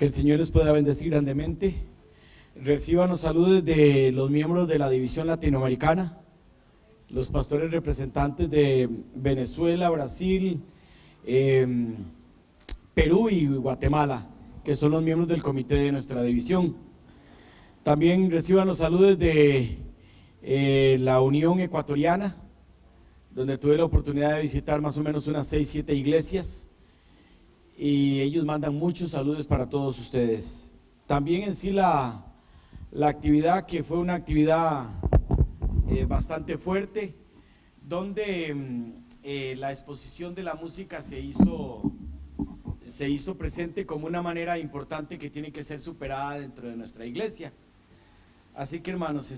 Que el Señor les pueda bendecir grandemente. Reciban los saludos de los miembros de la división latinoamericana, los pastores representantes de Venezuela, Brasil, Perú y Guatemala, que son los miembros del comité de nuestra división. También reciban los saludos de la Unión Ecuatoriana, donde tuve la oportunidad de visitar más o menos unas 6-7 iglesias, y ellos mandan muchos saludos para todos ustedes. También en sí la actividad, que fue una actividad bastante fuerte, donde la exposición de la música se hizo presente como una manera importante que tiene que ser superada dentro de nuestra iglesia. Así que, hermanos,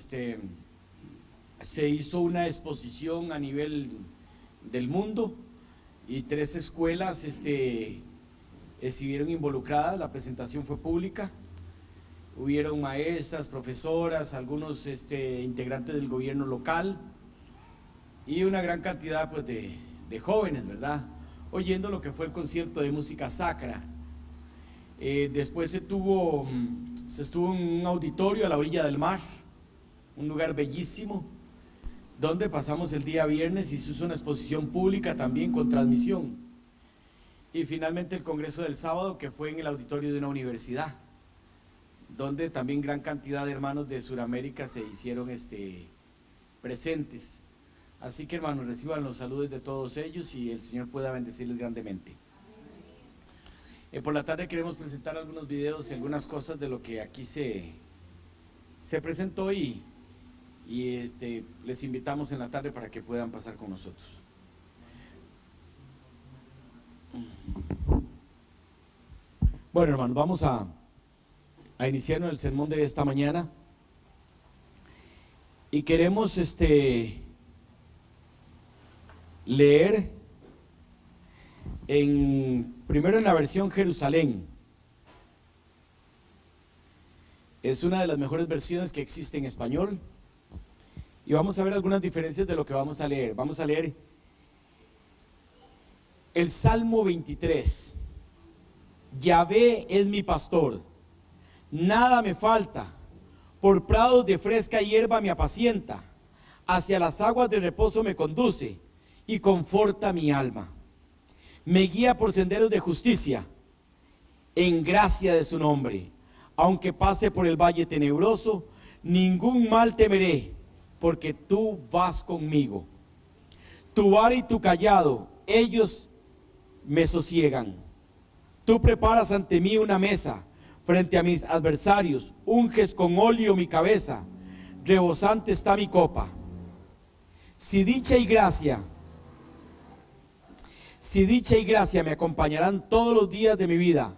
se hizo una exposición a nivel del mundo y 3 escuelas estuvieron involucradas. La presentación fue pública, hubieron maestras, profesoras, algunos integrantes del gobierno local y una gran cantidad pues, de jóvenes, ¿verdad?, oyendo lo que fue el concierto de música sacra. Después se estuvo en un auditorio a la orilla del mar, un lugar bellísimo, donde pasamos el día viernes y se hizo una exposición pública también con transmisión. Y finalmente el congreso del sábado, que fue en el auditorio de una universidad, donde también gran cantidad de hermanos de Sudamérica se hicieron presentes. Así que, hermanos, reciban los saludos de todos ellos y el Señor pueda bendecirles grandemente. Por la tarde queremos presentar algunos videos y algunas cosas de lo que aquí se presentó y les invitamos en la tarde para que puedan pasar con nosotros. Bueno, hermanos, vamos a iniciar el sermón de esta mañana y queremos leer primero en la versión Jerusalén. Es una de las mejores versiones que existe en español y vamos a ver algunas diferencias de lo que vamos a leer. Vamos a leer el Salmo 23. Yahvé es mi pastor, nada me falta. Por prados de fresca hierba me apacienta, hacia las aguas de reposo me conduce y conforta mi alma. Me guía por senderos de justicia, en gracia de su nombre. Aunque pase por el valle tenebroso, ningún mal temeré, porque tú vas conmigo. Tu vara y tu cayado, ellos me sosiegan. Tú preparas ante mí una mesa frente a mis adversarios, unges con óleo mi cabeza, rebosante está mi copa. Si dicha y gracia me acompañarán todos los días de mi vida,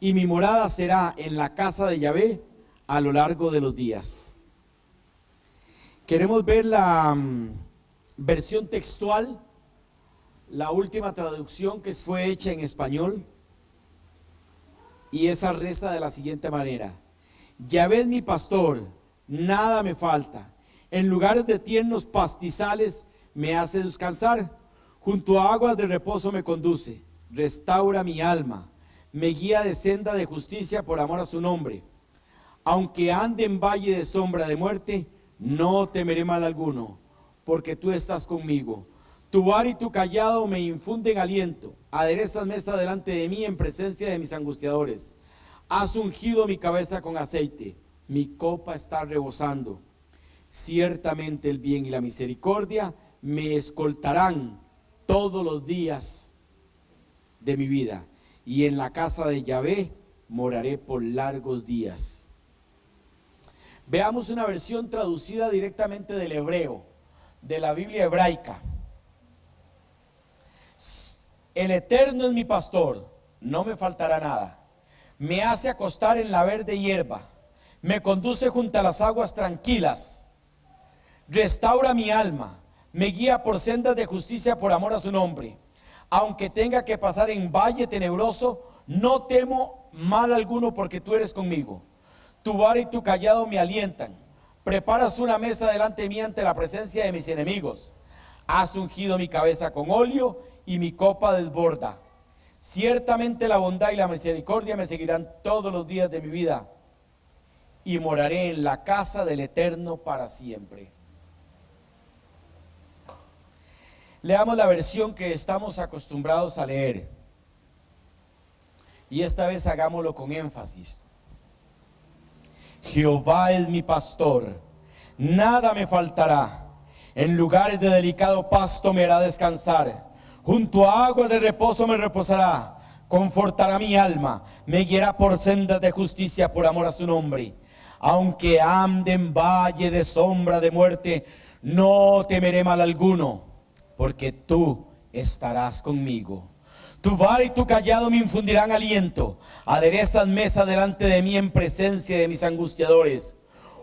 y mi morada será en la casa de Yahvé a lo largo de los días. Queremos ver la versión textual, la última traducción que fue hecha en español, y esa resta de la siguiente manera: Yahvé es mi pastor, nada me falta. En lugares de tiernos pastizales me hace descansar. Junto a aguas de reposo me conduce, restaura mi alma, me guía de senda de justicia por amor a su nombre. Aunque ande en valle de sombra de muerte, no temeré mal alguno, porque tú estás conmigo. Tu vara y tu cayado me infunden aliento. Aderezas mesa delante de mí en presencia de mis angustiadores. Has ungido mi cabeza con aceite, mi copa está rebosando. Ciertamente el bien y la misericordia me escoltarán todos los días de mi vida, y en la casa de Yahvé moraré por largos días. Veamos una versión traducida directamente del hebreo, de la Biblia hebraica. El Eterno es mi pastor, no me faltará nada. Me hace acostar en la verde hierba, me conduce junto a las aguas tranquilas. Restaura mi alma, me guía por sendas de justicia por amor a su nombre. Aunque tenga que pasar en valle tenebroso, no temo mal alguno, porque tú eres conmigo. Tu vara y tu cayado me alientan. Preparas una mesa delante de mí ante la presencia de mis enemigos. Has ungido mi cabeza con óleo y mi copa desborda. Ciertamente la bondad y la misericordia me seguirán todos los días de mi vida, y moraré en la casa del Eterno para siempre. Leamos la versión que estamos acostumbrados a leer, y esta vez hagámoslo con énfasis. Jehová es mi pastor, nada me faltará. En lugares de delicado pasto me hará descansar. Junto a aguas de reposo me reposará. Confortará mi alma. Me guiará por sendas de justicia por amor a su nombre. Aunque ande en valle de sombra de muerte, no temeré mal alguno, porque tú estarás conmigo. Tu vara y tu cayado me infundirán aliento. Aderezas mesa delante de mí en presencia de mis angustiadores.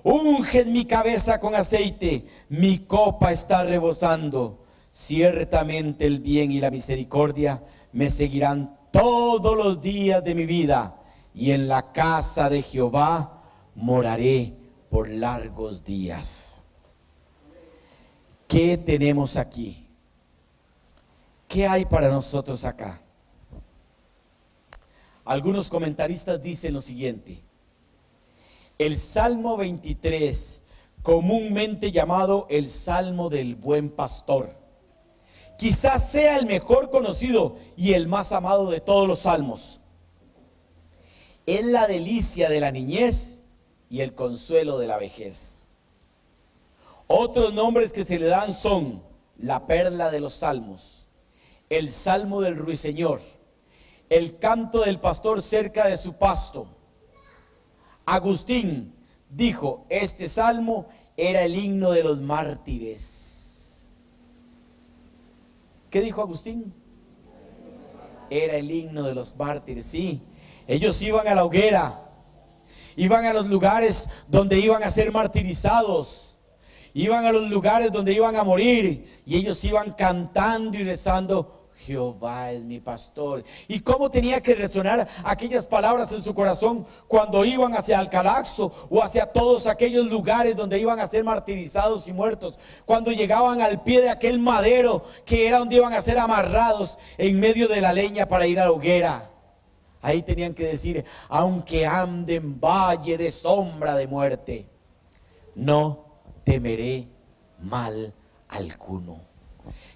Unges mi cabeza con aceite, mi copa está rebosando. Ciertamente el bien y la misericordia me seguirán todos los días de mi vida, y en la casa de Jehová moraré por largos días. ¿Qué tenemos aquí? ¿Qué hay para nosotros acá? Algunos comentaristas dicen lo siguiente: el Salmo 23, comúnmente llamado el Salmo del Buen Pastor, quizás sea el mejor conocido y el más amado de todos los salmos. Es la delicia de la niñez y el consuelo de la vejez. Otros nombres que se le dan son la perla de los salmos, el salmo del ruiseñor, el canto del pastor cerca de su pasto. Agustín dijo: este salmo era el himno de los mártires. ¿Qué dijo Agustín? Era el himno de los mártires, sí. Ellos iban a la hoguera, iban a los lugares donde iban a ser martirizados, iban a los lugares donde iban a morir, y ellos iban cantando y rezando: Jehová es mi pastor. ¿Y cómo tenía que resonar aquellas palabras en su corazón cuando iban hacia Alcalaxo o hacia todos aquellos lugares donde iban a ser martirizados y muertos? Cuando llegaban al pie de aquel madero que era donde iban a ser amarrados en medio de la leña para ir a la hoguera, ahí tenían que decir: aunque ande en valle de sombra de muerte, no temeré mal alguno.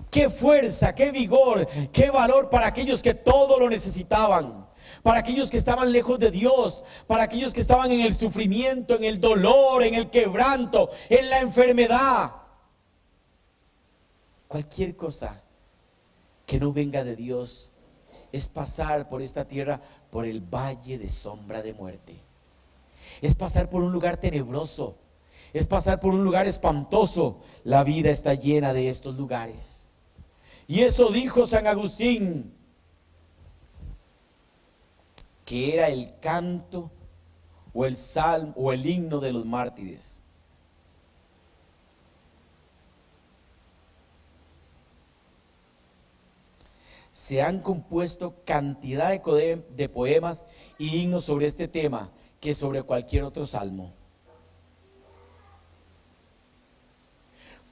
Qué fuerza, qué vigor, qué valor para aquellos que todo lo necesitaban, para aquellos que estaban lejos de Dios, para aquellos que estaban en el sufrimiento, en el dolor, en el quebranto, en la enfermedad. Cualquier cosa que no venga de Dios es pasar por esta tierra por el valle de sombra de muerte. Es pasar por un lugar tenebroso, es pasar por un lugar espantoso. La vida está llena de estos lugares. Y eso dijo San Agustín, que era el canto o el salmo o el himno de los mártires. Se han compuesto cantidad de poemas y himnos sobre este tema que sobre cualquier otro salmo.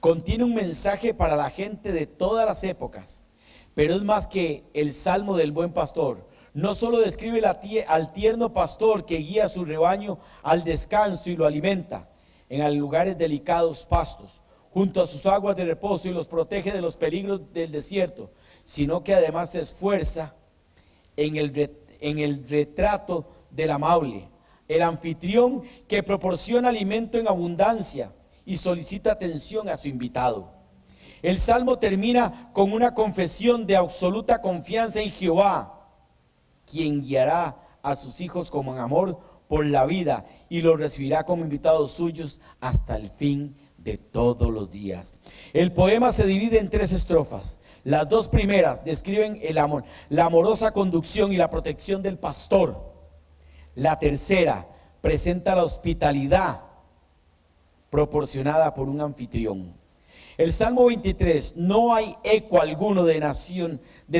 Contiene un mensaje para la gente de todas las épocas, pero es más que el salmo del buen pastor. No solo describe al tierno pastor que guía a su rebaño al descanso y lo alimenta en lugares delicados pastos, junto a sus aguas de reposo, y los protege de los peligros del desierto, sino que además se esfuerza en el retrato del amable, el anfitrión que proporciona alimento en abundancia y solicita atención a su invitado. El salmo termina con una confesión de absoluta confianza en Jehová, quien guiará a sus hijos como en amor por la vida y los recibirá como invitados suyos hasta el fin de todos los días. El poema se divide en 3 estrofas. Las 2 primeras describen el amor, la amorosa conducción y la protección del pastor. La tercera presenta la hospitalidad proporcionada por un anfitrión. El Salmo 23, no hay eco alguno de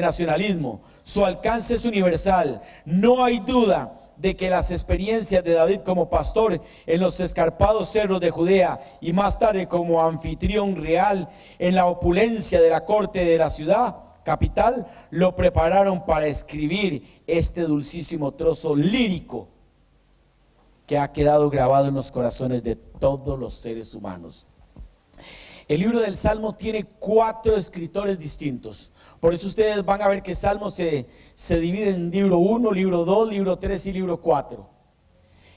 nacionalismo. Su alcance es universal. No hay duda de que las experiencias de David como pastor en los escarpados cerros de Judea y más tarde como anfitrión real en la opulencia de la corte de la ciudad capital, lo prepararon para escribir este dulcísimo trozo lírico que ha quedado grabado en los corazones de todos los seres humanos. El libro del Salmo tiene 4 escritores distintos. Por eso ustedes van a ver que Salmo se divide en libro 1, libro 2, libro 3 y libro 4.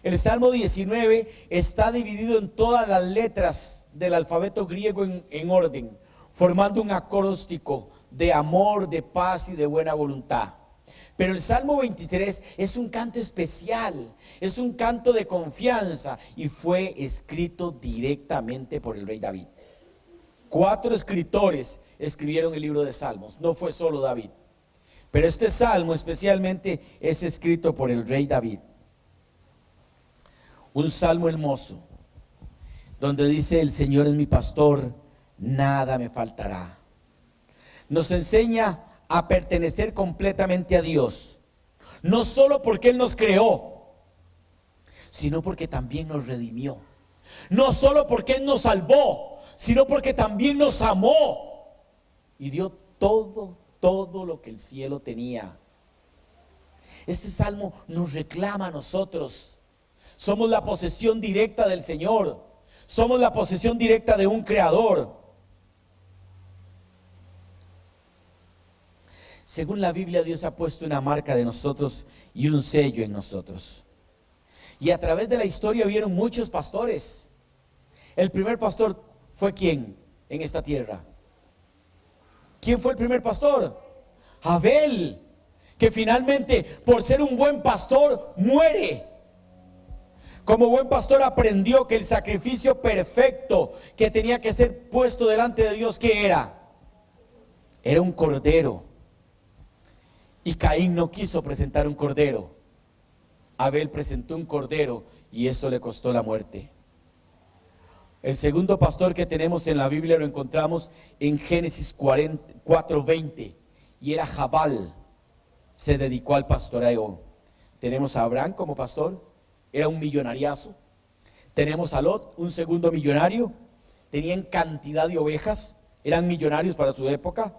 El Salmo 19 está dividido en todas las letras del alfabeto griego en orden, formando un acróstico de amor, de paz y de buena voluntad. Pero el Salmo 23 es un canto especial, es un canto de confianza y fue escrito directamente por el rey David. 4 escritores escribieron el libro de Salmos, no fue solo David. Pero este salmo especialmente es escrito por el rey David. Un salmo hermoso, donde dice: el Señor es mi pastor, nada me faltará. Nos enseña a pertenecer completamente a Dios, no solo porque Él nos creó, sino porque también nos redimió. No solo porque Él nos salvó, sino porque también nos amó y dio todo lo que el cielo tenía. Este salmo nos reclama a nosotros. Somos la posesión directa del Señor. Somos la posesión directa de un creador. Según la Biblia, Dios ha puesto una marca de nosotros y un sello en nosotros. Y a través de la historia hubieron muchos pastores. El primer pastor fue ¿quién en esta tierra? ¿Quién fue el primer pastor? Abel, que finalmente por ser un buen pastor muere. Como buen pastor aprendió que el sacrificio perfecto que tenía que ser puesto delante de Dios, ¿qué era? Era un cordero. Y Caín no quiso presentar un cordero. Abel presentó un cordero y eso le costó la muerte. El segundo pastor que tenemos en la Biblia lo encontramos en Génesis 4:20 y era Jabal. Se dedicó al pastoreo. Tenemos a Abraham como pastor, era un millonariazo. Tenemos a Lot, un segundo millonario, tenían cantidad de ovejas, eran millonarios para su época.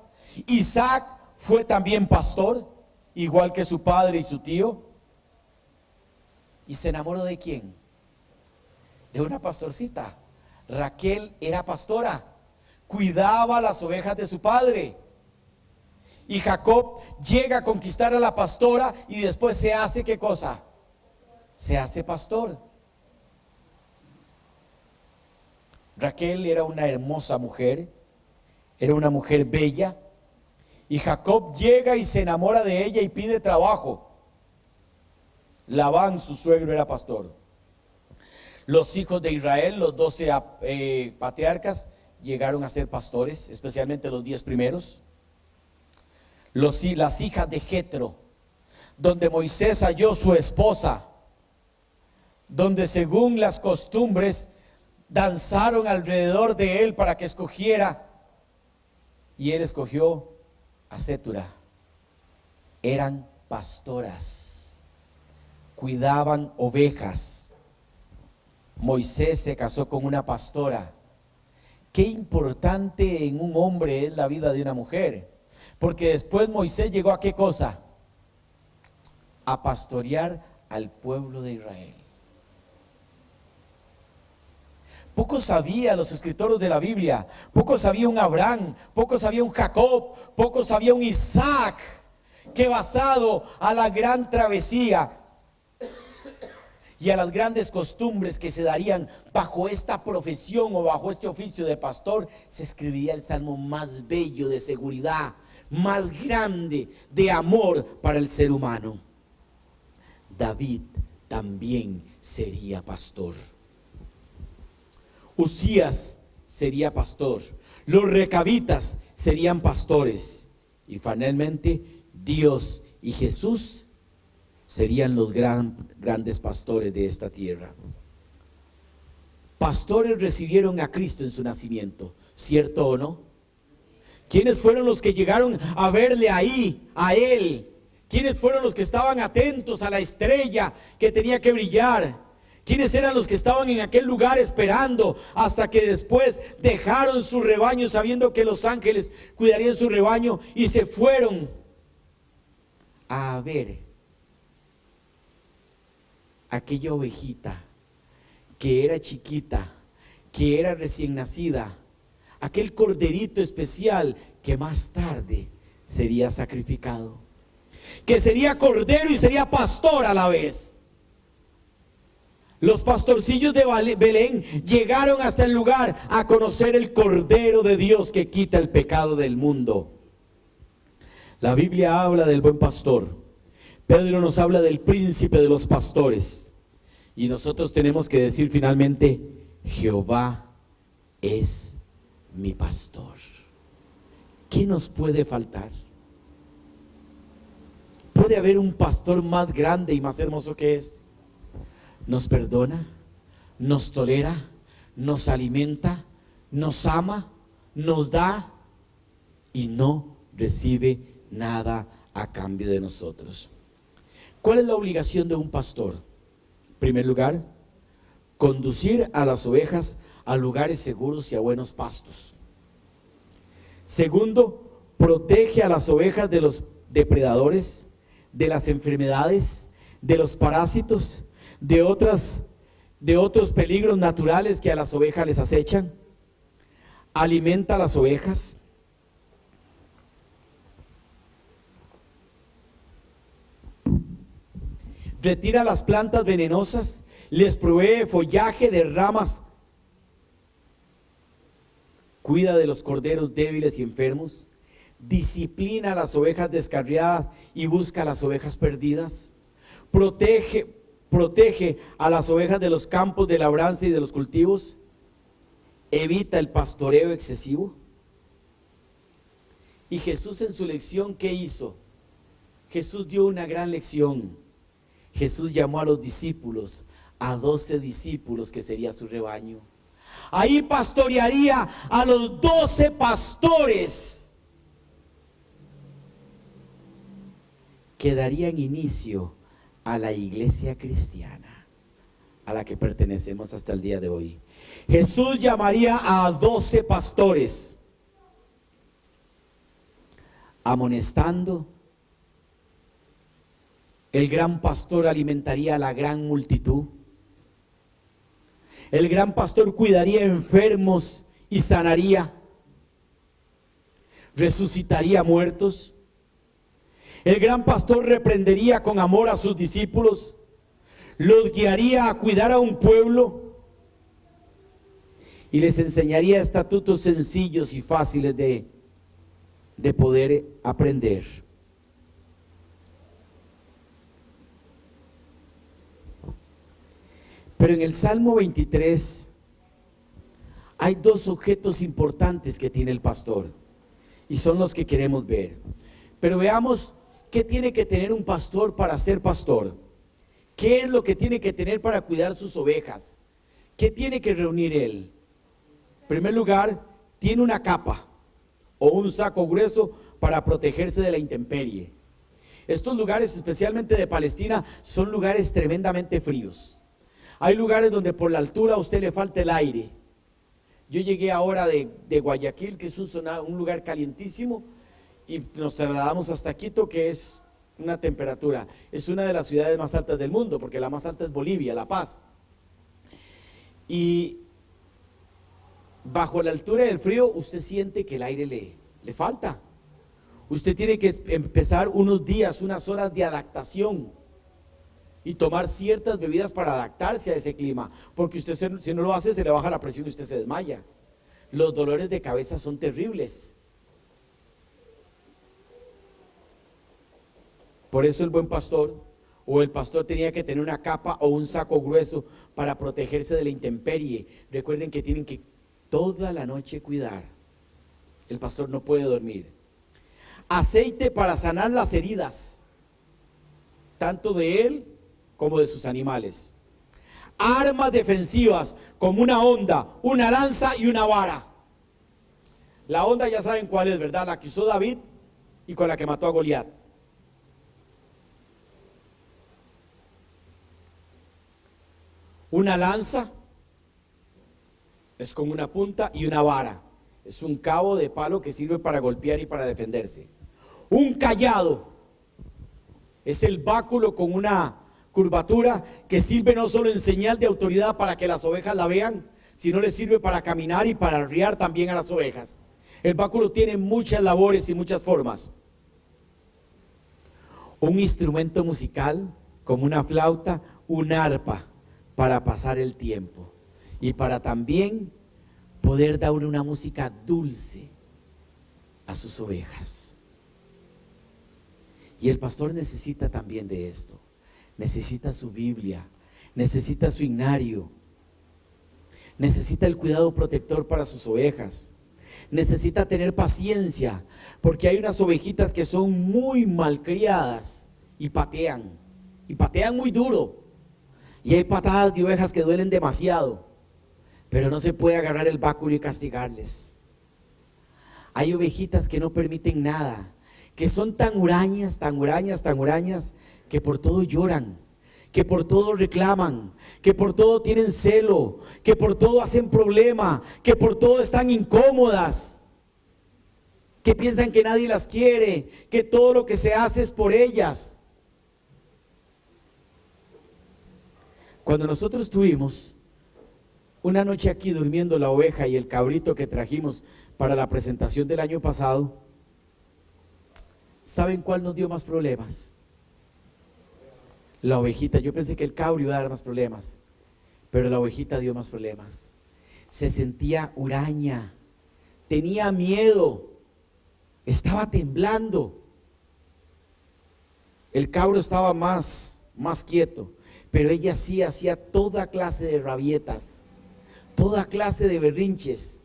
Isaac fue también pastor, igual que su padre y su tío. ¿Y se enamoró de quién? De una pastorcita. Raquel era pastora, cuidaba las ovejas de su padre. Y Jacob llega a conquistar a la pastora y después se hace ¿qué cosa? Se hace pastor. Raquel era una hermosa mujer, era una mujer bella, y Jacob llega y se enamora de ella y pide trabajo. Labán, su suegro, era pastor. Los hijos de Israel, los 12 patriarcas, llegaron a ser pastores, especialmente los 10 primeros. Las hijas de Jetro, donde Moisés halló su esposa, donde según las costumbres danzaron alrededor de él para que escogiera, y él escogió a Sétura. Eran pastoras, cuidaban ovejas. Moisés se casó con una pastora. Qué importante en un hombre es la vida de una mujer, porque después Moisés llegó a ¿qué cosa? A pastorear al pueblo de Israel. Poco sabía los escritores de la Biblia, poco sabía un Abraham, poco sabía un Jacob, poco sabía un Isaac, que basado a la gran travesía y a las grandes costumbres que se darían bajo esta profesión o bajo este oficio de pastor, se escribiría el salmo más bello de seguridad, más grande de amor para el ser humano. David también sería pastor. Usías sería pastor. Los recabitas serían pastores. Y finalmente Dios y Jesús serían los grandes pastores de esta tierra. Pastores recibieron a Cristo en su nacimiento, ¿cierto o no? ¿Quiénes fueron los que llegaron a verle ahí, a Él? ¿Quiénes fueron los que estaban atentos a la estrella que tenía que brillar? ¿Quiénes eran los que estaban en aquel lugar esperando hasta que después dejaron su rebaño sabiendo que los ángeles cuidarían su rebaño y se fueron a ver aquella ovejita que era chiquita, que era recién nacida, aquel corderito especial que más tarde sería sacrificado, que sería cordero y sería pastor a la vez? Los pastorcillos de Belén llegaron hasta el lugar a conocer el Cordero de Dios que quita el pecado del mundo. La Biblia habla del buen pastor. Pedro nos habla del príncipe de los pastores. Y nosotros tenemos que decir finalmente: Jehová es mi pastor. ¿Qué nos puede faltar? ¿Puede haber un pastor más grande y más hermoso que este? Nos perdona, nos tolera, nos alimenta, nos ama, nos da y no recibe nada a cambio de nosotros. ¿Cuál es la obligación de un pastor? En primer lugar, conducir a las ovejas a lugares seguros y a buenos pastos. Segundo, protege a las ovejas de los depredadores, de las enfermedades, de los parásitos, de otros peligros naturales que a las ovejas les acechan. Alimenta a las ovejas. Retira las plantas venenosas, les provee follaje de ramas. Cuida de los corderos débiles y enfermos. Disciplina a las ovejas descarriadas y busca a las ovejas perdidas. Protege a las ovejas de los campos de labranza y de los cultivos. Evita el pastoreo excesivo. Y Jesús en su lección, ¿qué hizo? Jesús dio una gran lección. Jesús llamó a los discípulos, a 12 discípulos que sería su rebaño. Ahí pastorearía a los 12 pastores que darían inicio a la iglesia cristiana a la que pertenecemos hasta el día de hoy. Jesús llamaría a 12 pastores, amonestando. El gran pastor alimentaría a la gran multitud. El gran pastor cuidaría enfermos y sanaría. Resucitaría muertos. El gran pastor reprendería con amor a sus discípulos, los guiaría a cuidar a un pueblo y les enseñaría estatutos sencillos y fáciles de poder aprender. Pero en el Salmo 23 hay dos objetos importantes que tiene el pastor y son los que queremos ver. Pero veamos qué tiene que tener un pastor para ser pastor. ¿Qué es lo que tiene que tener para cuidar sus ovejas? ¿Qué tiene que reunir él? En primer lugar, tiene una capa o un saco grueso para protegerse de la intemperie. Estos lugares, especialmente de Palestina, son lugares tremendamente fríos. Hay lugares donde por la altura a usted le falta el aire. Yo llegué ahora de Guayaquil, que es un lugar calientísimo, y nos trasladamos hasta Quito, que es una temperatura, es una de las ciudades más altas del mundo, porque la más alta es Bolivia, La Paz. Y bajo la altura del frío, usted siente que el aire le falta. Usted tiene que empezar unos días, unas horas de adaptación y tomar ciertas bebidas para adaptarse a ese clima, porque usted si no lo hace, se le baja la presión y usted se desmaya. Los dolores de cabeza son terribles. Por eso el buen pastor o el pastor tenía que tener una capa o un saco grueso para protegerse de la intemperie. Recuerden que tienen que toda la noche cuidar. El pastor no puede dormir. Aceite para sanar las heridas, tanto de él como de sus animales. Armas defensivas como una honda, una lanza y una vara. La honda ya saben cuál es, ¿verdad? La que usó David y con la que mató a Goliat. Una lanza es con una punta y una vara. Es un cabo de palo que sirve para golpear y para defenderse. Un cayado es el báculo con una curvatura que sirve no solo en señal de autoridad para que las ovejas la vean, sino le sirve para caminar y para arriar también a las ovejas. El báculo tiene muchas labores y muchas formas. Un instrumento musical como una flauta, un arpa para pasar el tiempo y para también poder dar una música dulce a sus ovejas. Y el pastor necesita también de esto. Necesita su Biblia, necesita su himnario, necesita el cuidado protector para sus ovejas, necesita tener paciencia, porque hay unas ovejitas que son muy malcriadas y patean muy duro, y hay patadas de ovejas que duelen demasiado, pero no se puede agarrar el báculo y castigarles. Hay ovejitas que no permiten nada, que son tan hurañas, que por todo lloran, que por todo reclaman, que por todo tienen celo, que por todo hacen problema, que por todo están incómodas, que piensan que nadie las quiere, que todo lo que se hace es por ellas. Cuando nosotros tuvimos una noche aquí durmiendo la oveja y el cabrito que trajimos para la presentación del año pasado, ¿saben cuál nos dio más problemas? La ovejita. Yo pensé que el cabro iba a dar más problemas, pero la ovejita dio más problemas. Se sentía huraña, tenía miedo, estaba temblando. El cabro estaba más quieto, pero ella sí hacía toda clase de rabietas, toda clase de berrinches,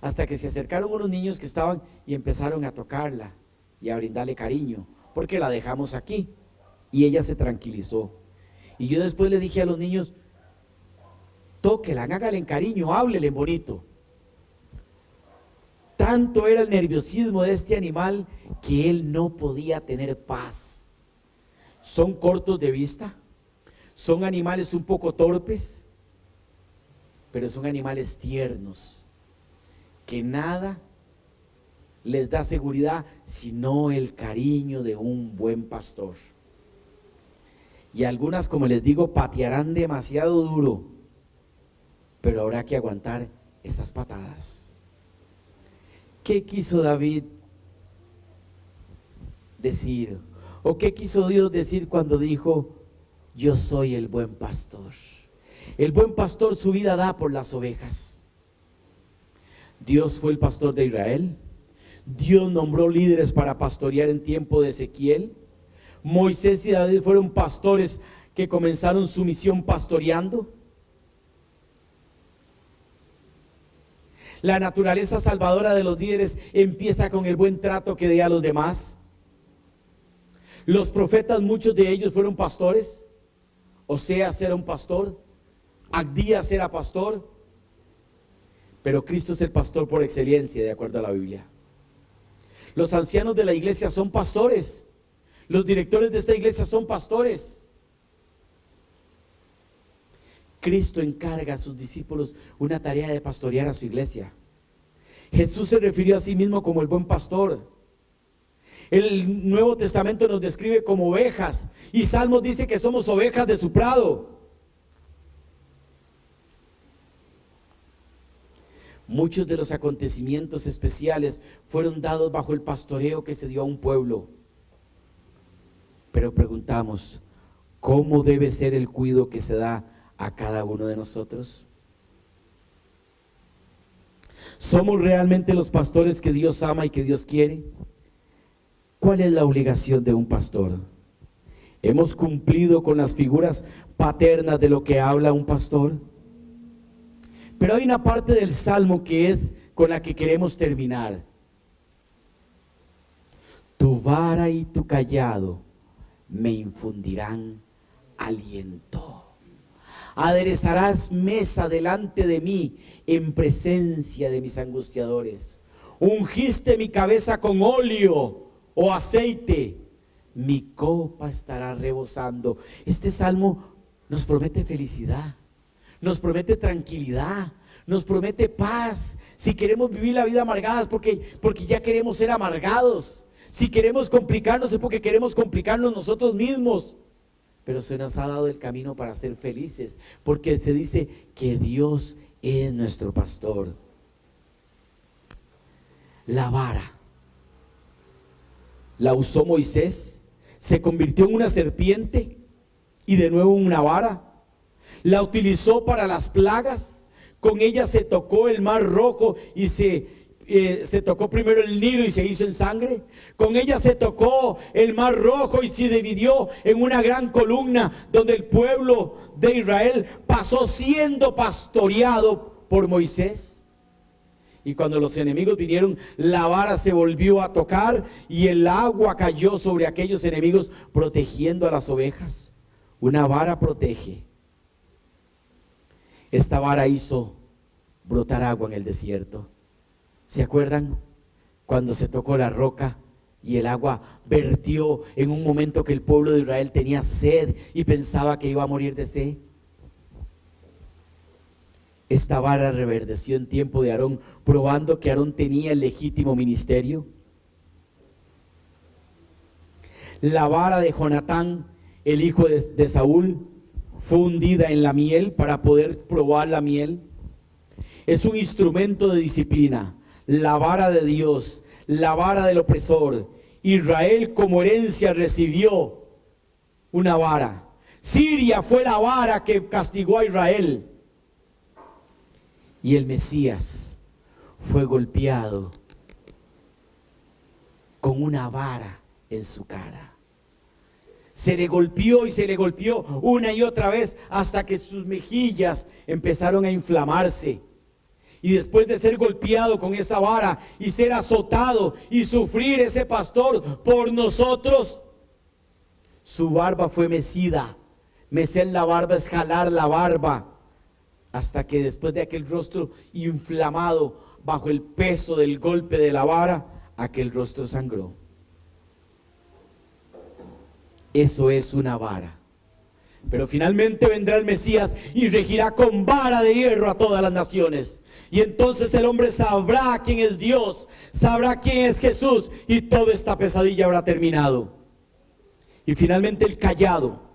hasta que se acercaron unos niños que estaban y empezaron a tocarla y a brindarle cariño, porque la dejamos aquí. Y ella se tranquilizó. Y yo después le dije a los niños: tóquela, hágale en cariño, háblele en bonito. Tanto era el nerviosismo de este animal que él no podía tener paz. Son cortos de vista, son animales un poco torpes, pero son animales tiernos, que nada les da seguridad sino el cariño de un buen pastor. Y algunas, como les digo, patearán demasiado duro, pero habrá que aguantar esas patadas. ¿Qué quiso David decir? ¿O qué quiso Dios decir cuando dijo: yo soy el buen pastor? El buen pastor su vida da por las ovejas. Dios fue el pastor de Israel. Dios nombró líderes para pastorear en tiempo de Ezequiel. Moisés y David fueron pastores que comenzaron su misión pastoreando. La naturaleza salvadora de los líderes empieza con el buen trato que dé a los demás. Los profetas, muchos de ellos fueron pastores. Oseas era un pastor, Abdías era pastor, pero Cristo es el pastor por excelencia, de acuerdo a la Biblia. Los ancianos de la iglesia son pastores. Los directores de esta iglesia son pastores. Cristo encarga a sus discípulos una tarea de pastorear a su iglesia. Jesús se refirió a sí mismo como el buen pastor. El Nuevo Testamento nos describe como ovejas, y Salmos dice que somos ovejas de su prado. Muchos de los acontecimientos especiales fueron dados bajo el pastoreo que se dio a un pueblo. Pero preguntamos: ¿cómo debe ser el cuidado que se da a cada uno de nosotros? ¿Somos realmente los pastores que Dios ama y que Dios quiere? ¿Cuál es la obligación de un pastor? ¿Hemos cumplido con las figuras paternas de lo que habla un pastor? Pero hay una parte del Salmo que es con la que queremos terminar. Tu vara y tu cayado me infundirán aliento. Aderezarás mesa delante de mí en presencia de mis angustiadores. Ungiste mi cabeza con óleo o aceite, mi copa estará rebosando. Este salmo nos promete felicidad, nos promete tranquilidad, nos promete paz. Si queremos vivir la vida amargada es porque ya queremos ser amargados. Si queremos complicarnos es porque queremos complicarnos nosotros mismos. Pero se nos ha dado el camino para ser felices, porque se dice que Dios es nuestro pastor. La vara la usó Moisés, se convirtió en una serpiente y de nuevo en una vara. La utilizó para las plagas. Con ella se tocó el mar rojo y se tocó primero el Nilo y se hizo en sangre. Con ella se tocó el mar rojo y se dividió en una gran columna donde el pueblo de Israel pasó siendo pastoreado por Moisés. Y cuando los enemigos vinieron, la vara se volvió a tocar y el agua cayó sobre aquellos enemigos, protegiendo a las ovejas. Una vara protege. Esta vara hizo brotar agua en el desierto. ¿Se acuerdan? Cuando se tocó la roca y el agua vertió en un momento que el pueblo de Israel tenía sed y pensaba que iba a morir de sed. Esta vara reverdeció en tiempo de Aarón, probando que Aarón tenía el legítimo ministerio. La vara de Jonatán, el hijo de Saúl, fue hundida en la miel para poder probar la miel. Es un instrumento de disciplina. La vara de Dios, la vara del opresor. Israel como herencia recibió una vara. Siria fue la vara que castigó a Israel. Y el Mesías fue golpeado con una vara en su cara. Se le golpeó y se le golpeó una y otra vez hasta que sus mejillas empezaron a inflamarse. Y después de ser golpeado con esa vara y ser azotado y sufrir ese pastor por nosotros, su barba fue mecida. Mecer la barba es jalar la barba. Hasta que después de aquel rostro inflamado bajo el peso del golpe de la vara, aquel rostro sangró. Eso es una vara. Pero finalmente vendrá el Mesías y regirá con vara de hierro a todas las naciones. Y entonces el hombre sabrá quién es Dios, sabrá quién es Jesús, y toda esta pesadilla habrá terminado. Y finalmente el cayado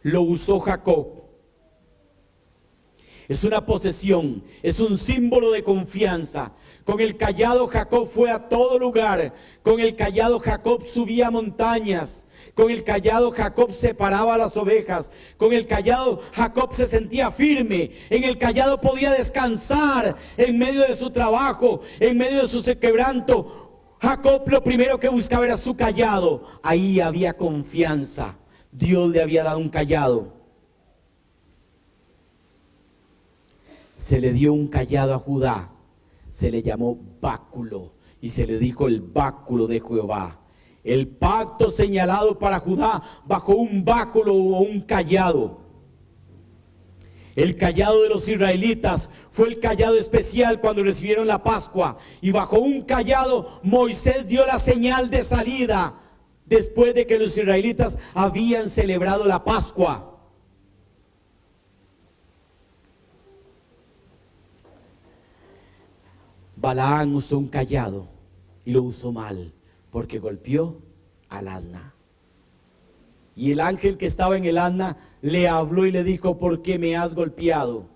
lo usó Jacob. Es una posesión, es un símbolo de confianza. Con el cayado Jacob fue a todo lugar. Con el cayado Jacob subía montañas. Con el cayado Jacob separaba las ovejas. Con el cayado Jacob se sentía firme. En el cayado podía descansar en medio de su trabajo, en medio de su quebranto. Jacob lo primero que buscaba era su cayado. Ahí había confianza. Dios le había dado un cayado. Se le dio un cayado a Judá. Se le llamó báculo y se le dijo el báculo de Jehová. El pacto señalado para Judá bajo un báculo o un cayado. El cayado de los israelitas fue el cayado especial cuando recibieron la Pascua. Y bajo un cayado Moisés dio la señal de salida después de que los israelitas habían celebrado la Pascua. Balaán usó un cayado y lo usó mal porque golpeó al asna. Y el ángel que estaba en el asna le habló y le dijo: ¿por qué me has golpeado?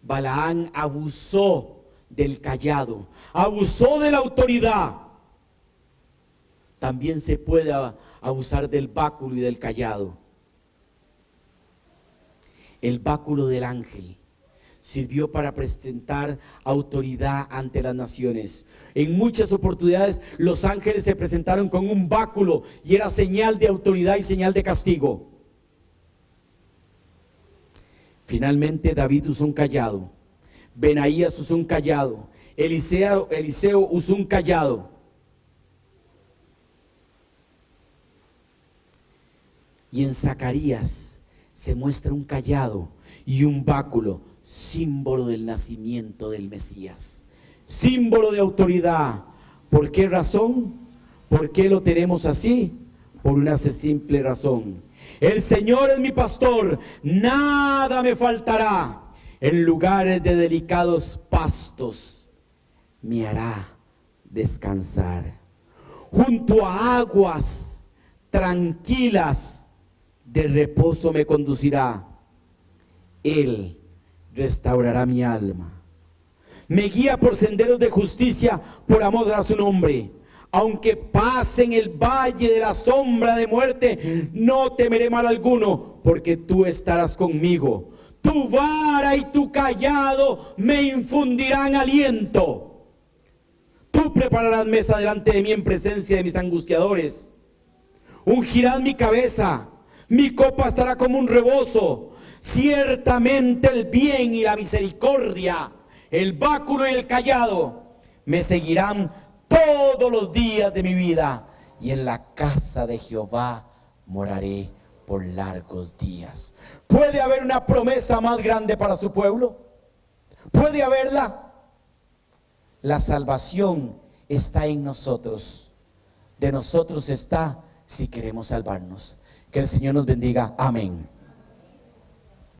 Balaán abusó del cayado, abusó de la autoridad. También se puede abusar del báculo y del cayado. El báculo del ángel sirvió para presentar autoridad ante las naciones. En muchas oportunidades los ángeles se presentaron con un báculo y era señal de autoridad y señal de castigo. Finalmente David usó un cayado. Benaías usó un cayado. Eliseo usó un cayado. Y en Zacarías se muestra un cayado y un báculo, símbolo del nacimiento del Mesías, símbolo de autoridad. ¿Por qué razón? ¿Por qué lo tenemos así? Por una simple razón. El Señor es mi pastor, nada me faltará. En lugares de delicados pastos me hará descansar. Junto a aguas tranquilas de reposo me conducirá. Él restaurará mi alma. Me guía por senderos de justicia por amor a su nombre. Aunque pase en el valle de la sombra de muerte, no temeré mal alguno, porque tú estarás conmigo. Tu vara y tu cayado me infundirán aliento. Tú prepararás mesa delante de mí en presencia de mis angustiadores. Ungirás mi cabeza, mi copa estará como un rebozo. Ciertamente el bien y la misericordia, el báculo y el cayado me seguirán todos los días de mi vida, y en la casa de Jehová moraré por largos días. ¿Puede haber una promesa más grande para su pueblo? ¿Puede haberla? La salvación está en nosotros. De nosotros está si queremos salvarnos. Que el Señor nos bendiga. Amén.